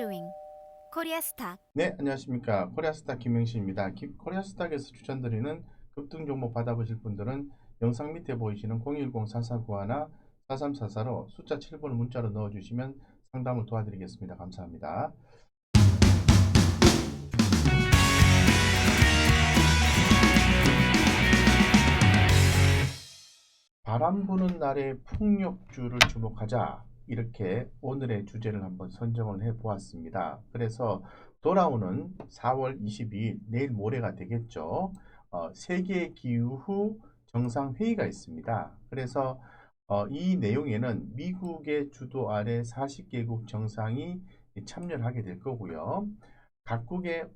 Viewing 코리아스탁. 네, 안녕하십니까. 코리아스탁 김명신입니다. 코리아스탁에서 추천드리는 급등 종목 받아보실 분들은 영상 밑에 보이시는 010-4491 4344로 숫자 7번을 문자로 넣어주시면 상담을 도와드리겠습니다. 감사합니다. 바람 부는 날의 풍력주를 주목하자, 이렇게 오늘의 주제를 한번 선정을 해 보았습니다. 그래서 돌아오는 4월 22일 내일 모레가 되겠죠. 세계 기후 정상회의가 있습니다. 그래서 이 내용에는 미국의 주도 아래 40개국 정상이 참여를 하게 될 거고요. 각국의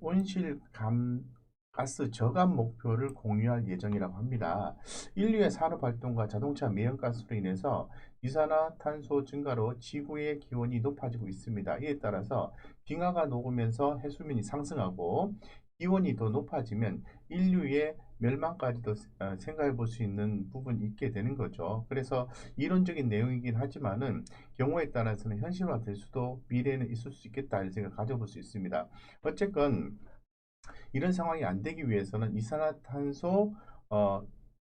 가스 저감 목표를 공유할 예정이라고 합니다. 인류의 산업활동과 자동차 매연가스로 인해서 이산화탄소 증가로 지구의 기온이 높아지고 있습니다. 이에 따라서 빙하가 녹으면서 해수면이 상승하고 기온이 더 높아지면 인류의 멸망까지도 생각해 볼 수 있는 부분이 있게 되는 거죠. 그래서 이론적인 내용이긴 하지만은 경우에 따라서는 현실화될 수도, 미래에는 있을 수 있겠다 이런 생각 가져볼 수 있습니다. 어쨌건 이런 상황이 안 되기 위해서는 이산화탄소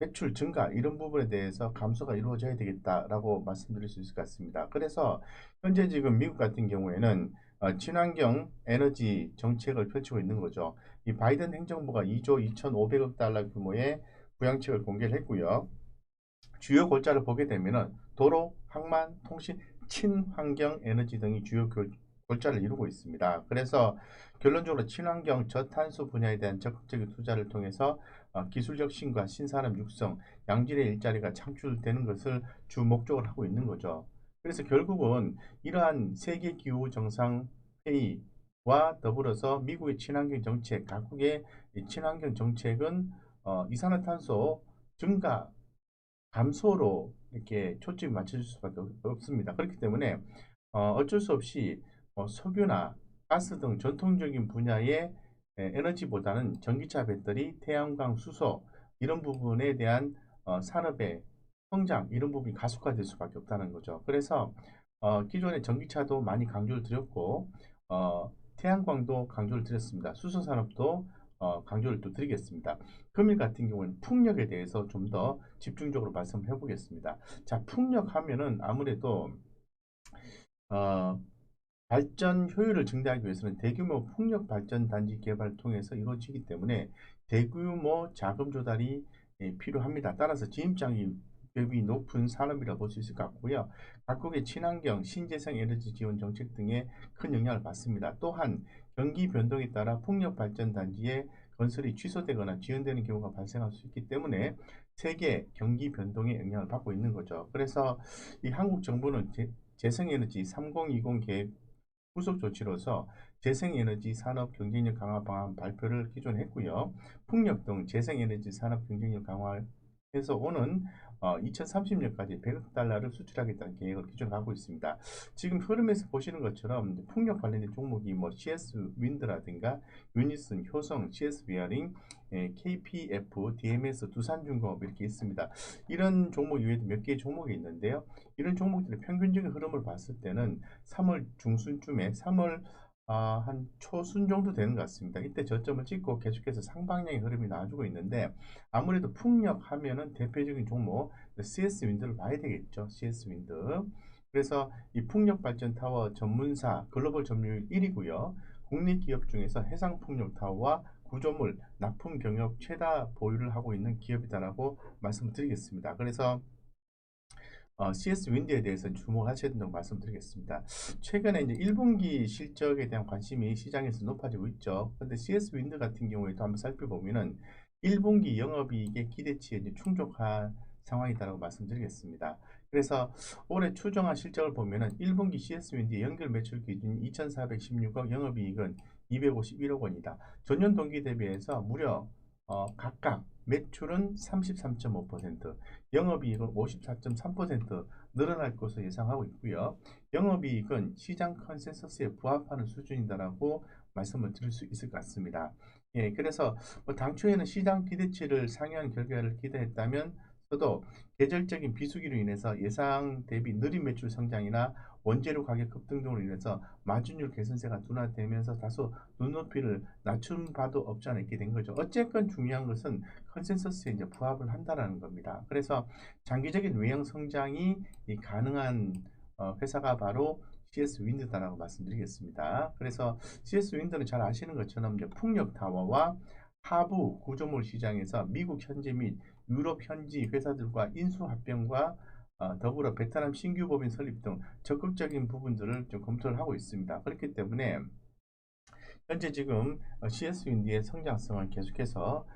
배출 증가 이런 부분에 대해서 감소가 이루어져야 되겠다라고 말씀드릴 수 있을 것 같습니다. 그래서 현재 지금 미국 같은 경우에는 친환경 에너지 정책을 펼치고 있는 거죠. 이 바이든 행정부가 2조 2,500억 달러 규모의 부양책을 공개를 했고요. 주요 골자를 보게 되면은 도로, 항만, 통신, 친환경 에너지 등이 주요 골자를 이루고 있습니다. 그래서 결론적으로 친환경 저탄소 분야에 대한 적극적인 투자를 통해서 기술 혁신과 신산업 육성, 양질의 일자리가 창출되는 것을 주 목적으로 하고 있는 거죠. 그래서 결국은 이러한 세계 기후 정상 회의와 더불어서 미국의 친환경 정책, 각국의 친환경 정책은 이산화탄소 증가 감소로 이렇게 초점이 맞춰질 수밖에 없습니다. 그렇기 때문에 어쩔 수 없이 석유나 가스 등 전통적인 분야의 에너지보다는 전기차 배터리, 태양광, 수소 이런 부분에 대한 산업의 성장 이런 부분이 가속화될 수밖에 없다는 거죠. 그래서 기존의 전기차도 많이 강조를 드렸고 태양광도 강조를 드렸습니다. 수소 산업도 강조를 또 드리겠습니다. 금일 같은 경우는 풍력에 대해서 좀 더 집중적으로 말씀을 해보겠습니다. 자, 풍력 하면은 아무래도 어, 발전 효율을 증대하기 위해서는 대규모 풍력 발전 단지 개발을 통해서 이루어지기 때문에 대규모 자금 조달이 필요합니다. 따라서 진입장벽이 높은 산업이라 볼 수 있을 것 같고요. 각국의 친환경, 신재생 에너지 지원 정책 등에 큰 영향을 받습니다. 또한 경기 변동에 따라 풍력 발전 단지의 건설이 취소되거나 지연되는 경우가 발생할 수 있기 때문에 세계 경기 변동에 영향을 받고 있는 거죠. 그래서 이 한국 정부는 재생에너지 3020 계획 후속 조치로서 재생에너지 산업 경쟁력 강화 방안 발표를 기존에 했고요. 풍력 등 재생에너지 산업 경쟁력 강화해서 오는 2030년까지 100억 달러를 수출하겠다는 계획을 기존에 갖고 있습니다. 지금 흐름에서 보시는 것처럼 풍력 관련된 종목이 뭐 CS 윈드라든가 유니슨, 효성, CS 베어링, KPF, DMS, 두산중공업 이렇게 있습니다. 이런 종목 이외에도 몇 개의 종목이 있는데요. 이런 종목들의 평균적인 흐름을 봤을 때는 3월 중순쯤에 3월 한 초순 정도 되는 것 같습니다. 이때 저점을 찍고 계속해서 상방향의 흐름이 나와주고 있는데 아무래도 풍력 하면은 대표적인 종목 CS 윈드를 봐야 되겠죠. CS 윈드. 그래서 이 풍력 발전 타워 전문사 글로벌 점유율 1위고요. 국내 기업 중에서 해상 풍력 타워와 구조물 납품 경력 최다 보유를 하고 있는 기업이다라고 말씀을 드리겠습니다. 그래서 CS 윈드에 대해서 주목하셔야 된다고 말씀드리겠습니다. 최근에 이제 1분기 실적에 대한 관심이 시장에서 높아지고 있죠. 근데 CS 윈드 같은 경우에도 한번 살펴보면은 1분기 영업이익의 기대치에 이제 충족한 상황이다라고 말씀드리겠습니다. 그래서 올해 추정한 실적을 보면은 1분기 CS 윈드의 연결 매출 기준이 2,416억, 영업이익은 251억 원이다. 전년 동기 대비해서 무려 각각 매출은 33.5%, 영업이익은 54.3% 늘어날 것으로 예상하고 있고요. 영업이익은 시장 컨센서스에 부합하는 수준이다라고 말씀을 드릴 수 있을 것 같습니다. 예, 그래서 뭐 당초에는 시장 기대치를 상회한 결과를 기대했다면 저도 계절적인 비수기로 인해서 예상 대비 느린 매출 성장이나 원재료 가격 급등 등으로 인해서 마진율 개선세가 둔화되면서 다소 눈높이를 낮춘 바도 없지 않아 있게 된 거죠. 어쨌건 중요한 것은 컨센서스에 이제 부합을 한다라는 겁니다. 그래서 장기적인 외형 성장이 가능한 회사가 바로 CS 윈드다라고 말씀드리겠습니다. 그래서 CS 윈드는 잘 아시는 것처럼 이제 풍력 타워와 하부 구조물 시장에서 미국 현지 및 유럽 현지 회사들과 인수 합병과 더불어 베트남 신규 법인 설립 등 적극적인 부분들을 좀 검토를 하고 있습니다. 그렇기 때문에 현재 지금 CS 윈디의 성장성은 계속해서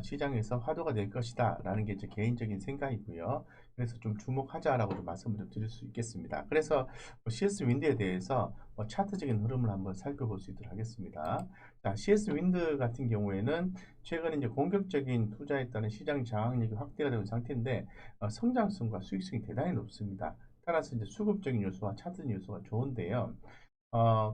시장에서 화두가 될 것이다 라는 게 제 개인적인 생각이고요. 그래서 좀 주목하자라고 좀 말씀을 좀 드릴 수 있겠습니다. 그래서 CS 윈드에 대해서 차트적인 흐름을 한번 살펴볼 수 있도록 하겠습니다. 자, CS 윈드 같은 경우에는 최근에 이제 공격적인 투자에 따른 시장 장악력이 확대가 되는 상태인데 성장성과 수익성이 대단히 높습니다. 따라서 이제 수급적인 요소와 차트적인 요소가 좋은데요.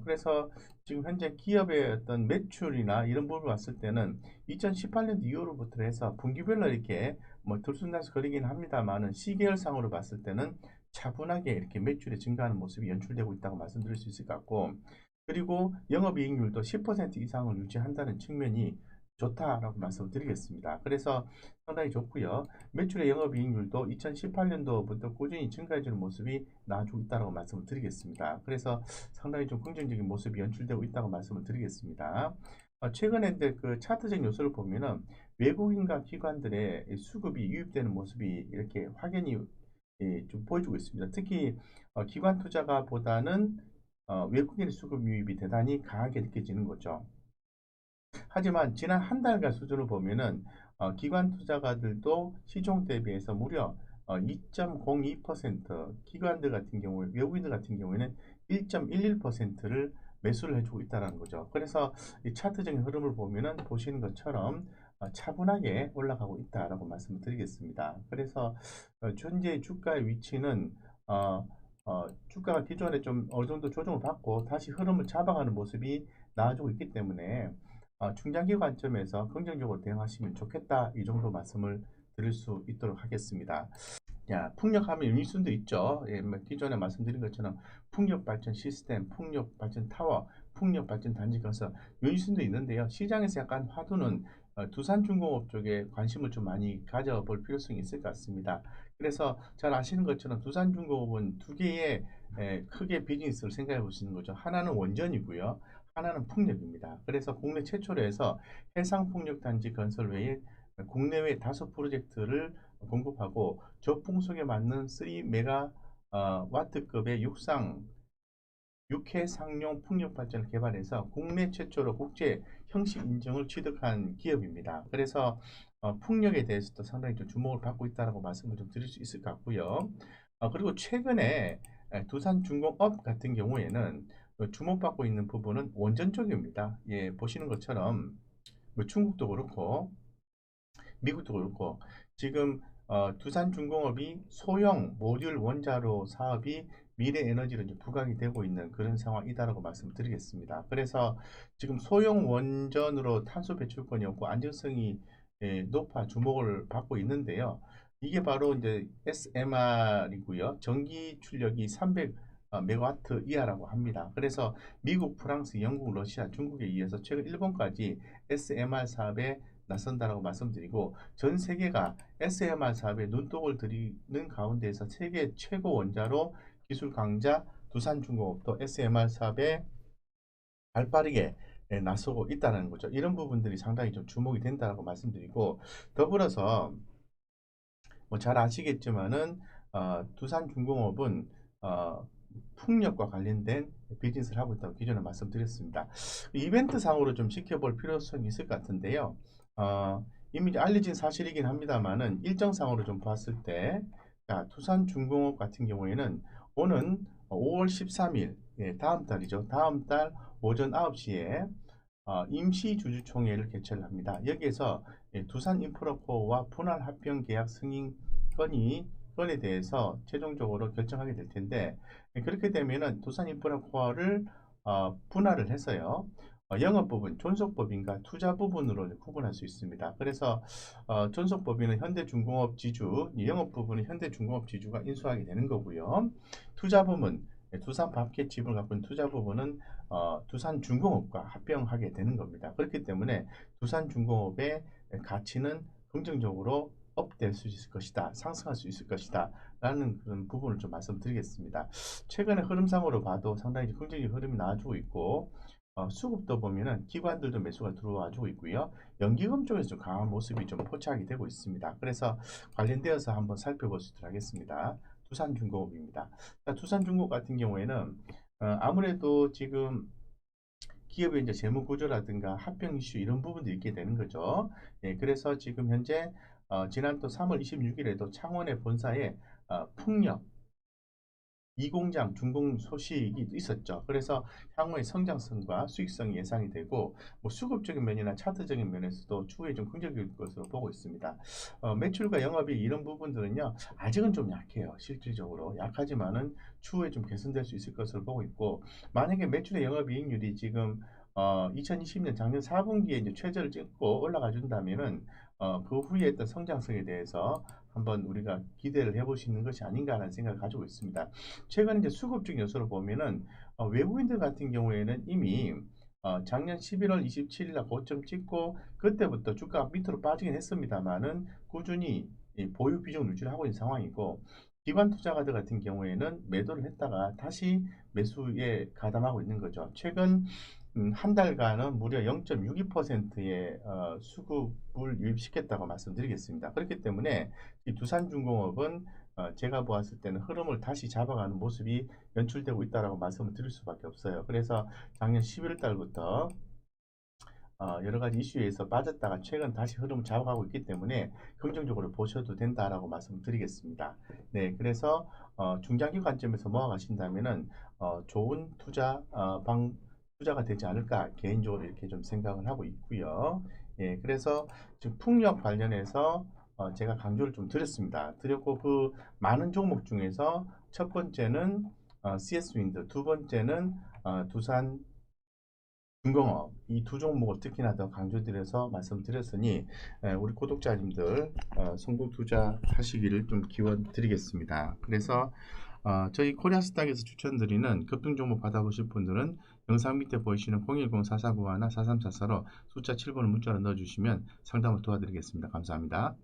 그래서 지금 현재 기업의 어떤 매출이나 이런 부분을 봤을 때는 2018년 이후로부터 해서 분기별로 이렇게 뭐 들쑥날쑥거리긴 합니다만은 시계열상으로 봤을 때는 차분하게 이렇게 매출이 증가하는 모습이 연출되고 있다고 말씀드릴 수 있을 것 같고, 그리고 영업이익률도 10% 이상을 유지한다는 측면이 좋다라고 말씀을 드리겠습니다. 그래서 상당히 좋고요. 매출의 영업이익률도 2018년도부터 꾸준히 증가해주는 모습이 나아지고 있다고 말씀을 드리겠습니다. 그래서 상당히 좀 긍정적인 모습이 연출되고 있다고 말씀을 드리겠습니다. 최근에 그 차트적 요소를 보면은 외국인과 기관들의 수급이 유입되는 모습이 이렇게 확연히 좀 보여주고 있습니다. 특히 기관 투자가 보다는 외국인의 수급 유입이 대단히 강하게 느껴지는 거죠. 하지만 지난 한 달간 수준을 보면은 기관 투자가들도 시총 대비해서 무려 2.02%, 기관들 같은 경우에 외국인들 같은 경우에는 1.11%를 매수를 해주고 있다는 거죠. 그래서 이 차트적인 흐름을 보면은 보시는 것처럼 차분하게 올라가고 있다라고 말씀을 드리겠습니다. 그래서 현재 주가의 위치는 주가가 기존에 좀 어느 정도 조정을 받고 다시 흐름을 잡아가는 모습이 나아지고 있기 때문에 중장기 관점에서 긍정적으로 대응하시면 좋겠다, 이 정도 말씀을 드릴 수 있도록 하겠습니다. 야, 풍력하면 유니순도 있죠. 예, 뭐 기존에 말씀드린 것처럼 풍력 발전 시스템, 풍력 발전 타워, 풍력 발전 단지 건설, 유니순도 있는데요. 시장에서 약간 화두는 두산중공업 쪽에 관심을 좀 많이 가져볼 필요성이 있을 것 같습니다. 그래서 잘 아시는 것처럼 두산중공업은 두 개의 크게 비즈니스를 생각해 보시는 거죠. 하나는 원전이고요. 하나는 풍력입니다. 그래서 국내 최초로 해서 해상풍력단지 건설 외에 국내외 다섯 프로젝트를 공급하고 저풍속에 맞는 3메가 와트급의 육해 상용 풍력 발전을 개발해서 국내 최초로 국제 형식 인증을 취득한 기업입니다. 그래서 풍력에 대해서도 상당히 좀 주목을 받고 있다고 말씀을 좀 드릴 수 있을 것 같고요. 그리고 최근에 두산중공업 같은 경우에는 주목받고 있는 부분은 원전 쪽입니다. 예, 보시는 것처럼 뭐 중국도 그렇고 미국도 그렇고 지금 두산중공업이 소형 모듈 원자로 사업이 미래에너지로 이제 부각이 되고 있는 그런 상황이다라고 말씀드리겠습니다. 그래서 지금 소형 원전으로 탄소 배출권이 없고 안정성이 높아 주목을 받고 있는데요. 이게 바로 이제 SMR이고요. 전기 출력이 300 메가와트 이하라고 합니다. 그래서 미국, 프랑스, 영국, 러시아, 중국에 이어서 최근 일본까지 SMR 사업에 나선다라고 말씀드리고, 전 세계가 SMR 사업에 눈독을 들이는 가운데에서 세계 최고 원자로 기술 강자 두산중공업도 SMR 사업에 발빠르게 나서고 있다는 거죠. 이런 부분들이 상당히 좀 주목이 된다고 말씀드리고, 더불어서 뭐 잘 아시겠지만은 두산중공업은 풍력과 관련된 비즈니스를 하고 있다고 기존에 말씀드렸습니다. 이벤트 상으로 좀 지켜볼 필요성이 있을 것 같은데요. 이미 알려진 사실이긴 합니다만은 일정상으로 좀 봤을 때, 자, 두산중공업 같은 경우에는 오는 5월 13일, 예, 다음 달이죠. 다음 달 오전 9시에 임시주주총회를 개최를 합니다. 여기에서 두산인프라코어와 분할 합병 계약 승인 건에 대해서 최종적으로 결정하게 될 텐데, 그렇게 되면은 두산인프라코어를 분할을 해서요. 영업법인, 존속법인과 투자 부분으로 구분할 수 있습니다. 그래서 존속법인은 현대중공업 지주, 영업부분은 현대중공업 지주가 인수하게 되는 거고요. 투자 부분, 두산 밥켓 지분을 갖고 있는 투자부분은 두산중공업과 합병하게 되는 겁니다. 그렇기 때문에 두산중공업의 가치는 긍정적으로 업될 수 있을 것이다, 상승할 수 있을 것이다 라는 그런 부분을 좀 말씀드리겠습니다. 최근의 흐름상으로 봐도 상당히 긍정적인 흐름이 나와주고 있고, 수급도 보면은 기관들도 매수가 들어와주고 있고요. 연기금 쪽에서 좀 강한 모습이 좀 포착이 되고 있습니다. 그래서 관련되어서 한번 살펴볼 수 있도록 하겠습니다. 두산중공업입니다. 자, 두산중공업 같은 경우에는 아무래도 지금 기업의 이제 재무 구조라든가 합병 이슈 이런 부분도 있게 되는 거죠. 예, 그래서 지금 현재 지난 또 3월 26일에도 창원의 본사에 풍력 이공장 준공 소식이 있었죠. 그래서 향후의 성장성과 수익성이 예상이 되고, 뭐 수급적인 면이나 차트적인 면에서도 추후에 좀 긍정적일 것으로 보고 있습니다. 매출과 영업이 이런 부분들은요, 아직은 좀 약해요. 실질적으로 약하지만은 추후에 좀 개선될 수 있을 것으로 보고 있고, 만약에 매출의 영업이익률이 지금 2020년 작년 4분기에 이제 최저를 찍고 올라가 준다면은 그 후에 어떤 성장성에 대해서 한번 우리가 기대를 해볼 수 있는 것이 아닌가라는 생각을 가지고 있습니다. 최근 이제 수급적 요소를 보면은 외국인들 같은 경우에는 이미 작년 11월 27일 날 고점 찍고 그때부터 주가가 밑으로 빠지긴 했습니다만은 꾸준히 이 보유 비중을 유지하고 있는 상황이고, 기관 투자가들 같은 경우에는 매도를 했다가 다시 매수에 가담하고 있는 거죠. 최근 한 달간은 무려 0.62%의 수급을 유입시켰다고 말씀드리겠습니다. 그렇기 때문에 이 두산중공업은 제가 보았을 때는 흐름을 다시 잡아가는 모습이 연출되고 있다라고 말씀을 드릴 수밖에 없어요. 그래서 작년 11월 달부터 여러 가지 이슈에서 빠졌다가 최근 다시 흐름을 잡아가고 있기 때문에 긍정적으로 보셔도 된다라고 말씀드리겠습니다. 네, 그래서 중장기 관점에서 모아가신다면은 좋은 투자가 되지 않을까 개인적으로 이렇게 좀 생각을 하고 있고요. 예, 그래서 지금 풍력 관련해서 제가 강조를 좀 드렸고 그 많은 종목 중에서 첫 번째는 CS 윈드, 두 번째는 두산 중공업, 이 두 종목을 특히나 더 강조드려서 말씀드렸으니 우리 구독자님들 성공 투자하시기를 좀 기원 드리겠습니다. 그래서 저희 코리아스탁에서 추천드리는 급등 종목 받아보실 분들은 영상 밑에 보이시는 010-4491-4344로 숫자 7번을 문자로 넣어주시면 상담을 도와드리겠습니다. 감사합니다.